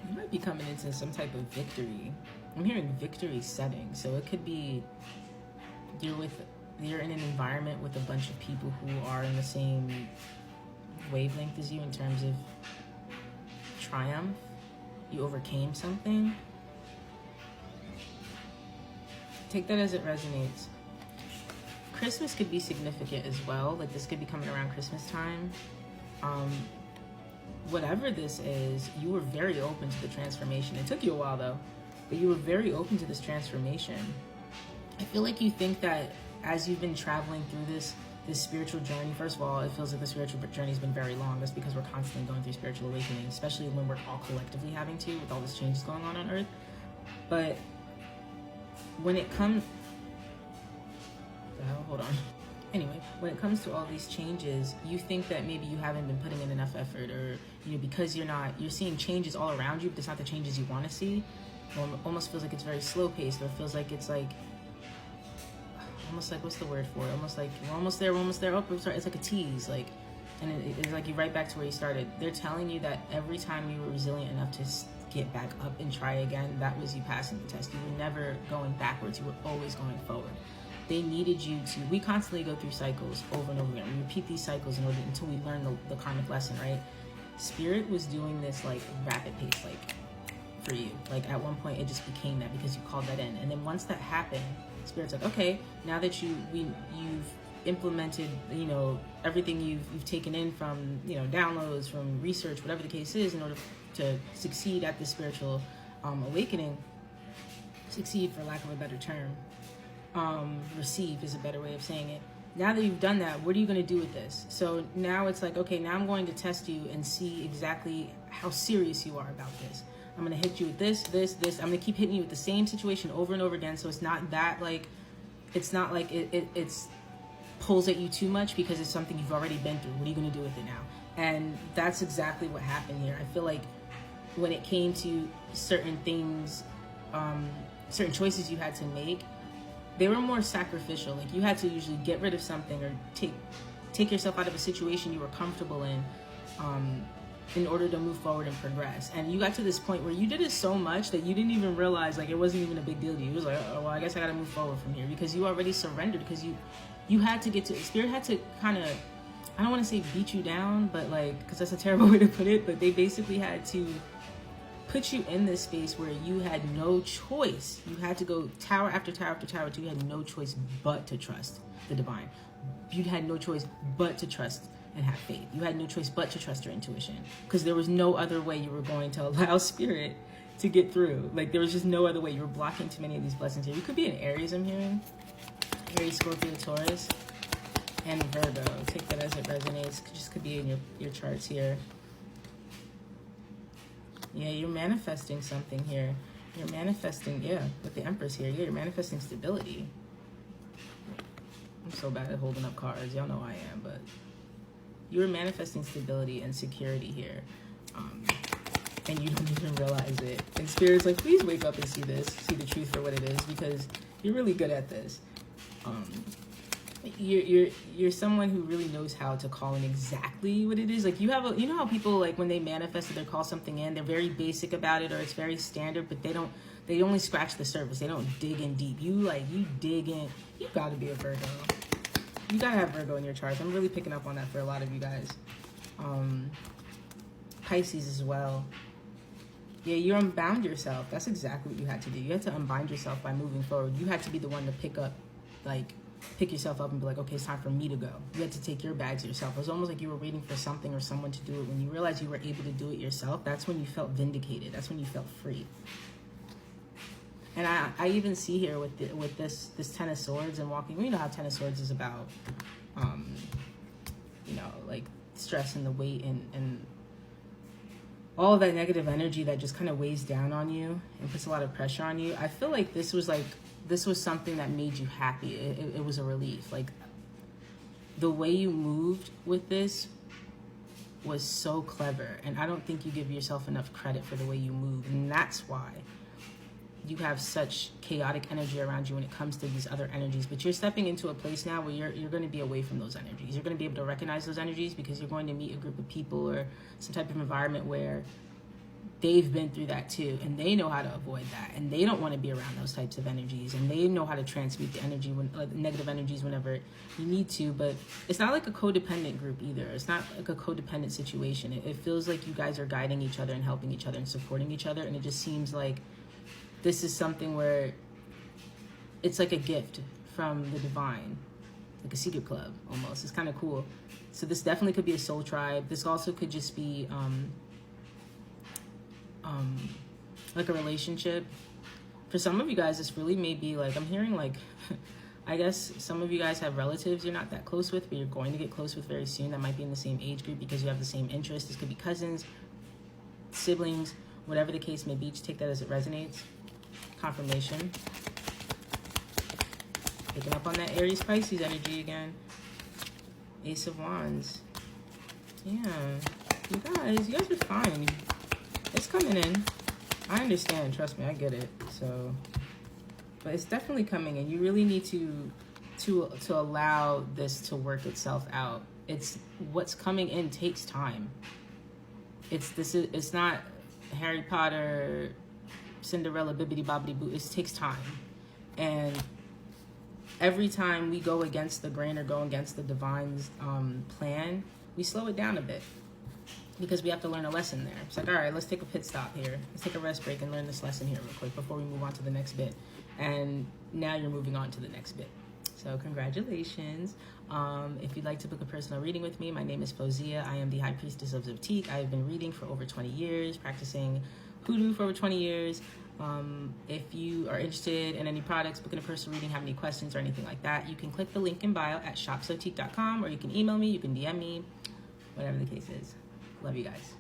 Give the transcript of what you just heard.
You might be coming into some type of victory. I'm hearing victory setting, so it could be you're in an environment with a bunch of people who are in the same wavelength as you in terms of triumph. You overcame something. Take that as it resonates. Christmas could be significant as well. Like this could be coming around Christmas time. Whatever this is, you were very open to the transformation. It took you a while though, but you were very open to this transformation. I feel like you think that as you've been traveling through this spiritual journey, first of all, it feels like the spiritual journey has been very long. That's because we're constantly going through spiritual awakening, especially when we're all collectively having to, with all this changes going on Earth. But when it comes, hold on. Anyway, when it comes to all these changes, you think that maybe you haven't been putting in enough effort, or because you're seeing changes all around you, but it's not the changes you want to see. It almost feels like it's very slow paced, or it feels like it's like almost like, what's the word for it? Almost like we're almost there. Oh, I'm sorry. It's like a tease, like, and it's like you right back to where you started. They're telling you that every time you were resilient enough to get back up and try again, that was you passing the test. You were never going backwards. You were always going forward. They needed you to, we constantly go through cycles over and over again. We repeat these cycles until we learn the karmic lesson, right? Spirit was doing this like rapid pace, like for you. Like at one point it just became that because you called that in. And then once that happened, Spirit's like, okay, now that you've implemented, everything you've taken in from, downloads, from research, whatever the case is, in order to succeed at this spiritual awakening, succeed for lack of a better term. Receive is a better way of saying it. Now that you've done that, what are you going to do with this? So now it's like, okay, now I'm going to test you and see exactly how serious you are about this. I'm going to hit you with this. I'm going to keep hitting you with the same situation over and over again. So it's not that like, it's not like it's pulls at you too much because it's something you've already been through. What are you going to do with it now? And that's exactly what happened here. I feel like when it came to certain things, certain choices you had to make, they were more sacrificial. Like you had to usually get rid of something or take yourself out of a situation you were comfortable in order to move forward and progress. And you got to this point where you did it so much that you didn't even realize like it wasn't even a big deal to you. It was like, oh, well, I guess I got to move forward from here, because you already surrendered, because you had to get to, Spirit had to kind of, I don't want to say beat you down, but like, because that's a terrible way to put it, but they basically had to put you in this space where you had no choice. You had to go tower after tower after tower until you had no choice but to trust the divine. You had no choice but to trust and have faith. You had no choice but to trust your intuition, because there was no other way you were going to allow Spirit to get through. Like there was just no other way. You were blocking too many of these blessings here. You could be in Aries, I'm hearing. Aries, Scorpio, Taurus, and Virgo. Take that as it resonates. Just could be in your charts here. Yeah, you're manifesting something here. You're manifesting, with the Empress here. Yeah, you're manifesting stability. I'm so bad at holding up cards. Y'all know I am, but you're manifesting stability and security here. And you don't even realize it. And Spirit's like, please wake up and see this. See the truth for what it is, because you're really good at this. You're someone who really knows how to call in exactly what it is. Like you know how people, like when they manifest or they call something in, they're very basic about it, or it's very standard, but they only scratch the surface. They don't dig in deep. You dig in. You gotta be a Virgo. You gotta have Virgo in your charts. I'm really picking up on that for a lot of you guys. Pisces as well. Yeah, you unbound yourself. That's exactly what you had to do. You had to unbind yourself by moving forward. You had to be the one to pick yourself up and be like, okay, it's time for me to go. You had to take your bags yourself. It was almost like you were waiting for something or someone to do it. When you realized you were able to do it yourself, that's when you felt vindicated. That's when you felt free. And I even see here with this Ten of Swords and walking, you know how Ten of Swords is about, like stress and the weight and all of that negative energy that just kind of weighs down on you and puts a lot of pressure on you. I feel like this was something that made you happy. It was a relief. Like the way you moved with this was so clever, and I don't think you give yourself enough credit for the way you move, and that's why you have such chaotic energy around you when it comes to these other energies. But you're stepping into a place now where you're going to be away from those energies. You're going to be able to recognize those energies because you're going to meet a group of people or some type of environment where they've been through that too, and they know how to avoid that, and they don't want to be around those types of energies, and they know how to transmute the energy, negative energies, whenever you need to. But it's not like a codependent group either. It's not like a codependent situation. It feels like you guys are guiding each other and helping each other and supporting each other, and it just seems like this is something where it's like a gift from the divine, like a secret club almost. It's kind of cool. So this definitely could be a soul tribe. This also could just be like a relationship. For some of you guys, this really may be like, I'm hearing like, I guess some of you guys have relatives you're not that close with, but you're going to get close with very soon, that might be in the same age group because you have the same interests. This could be cousins, siblings, whatever the case may be. Just take that as it resonates. Confirmation. Picking up on that Aries Pisces energy again. Ace of Wands. Yeah, you guys are fine. It's coming in. I understand, trust me, I get it. So, but it's definitely coming in. You really need to allow this to work itself out. It's what's coming in takes time. It's not Harry Potter, Cinderella, bibbidi bobbidi boo. It takes time, and every time we go against the grain or go against the divine's plan, we slow it down a bit. Because we have to learn a lesson there. It's like, all right, let's take a pit stop here. Let's take a rest break and learn this lesson here real quick before we move on to the next bit. And now you're moving on to the next bit. So congratulations. If you'd like to book a personal reading with me, my name is Fawziyya. I am the High Priestess of Zoetique. I have been reading for over 20 years, practicing hoodoo for over 20 years. If you are interested in any products, booking a personal reading, have any questions or anything like that, you can click the link in bio at shopzoetique.com, or you can email me, you can DM me, whatever the case is. Love you guys.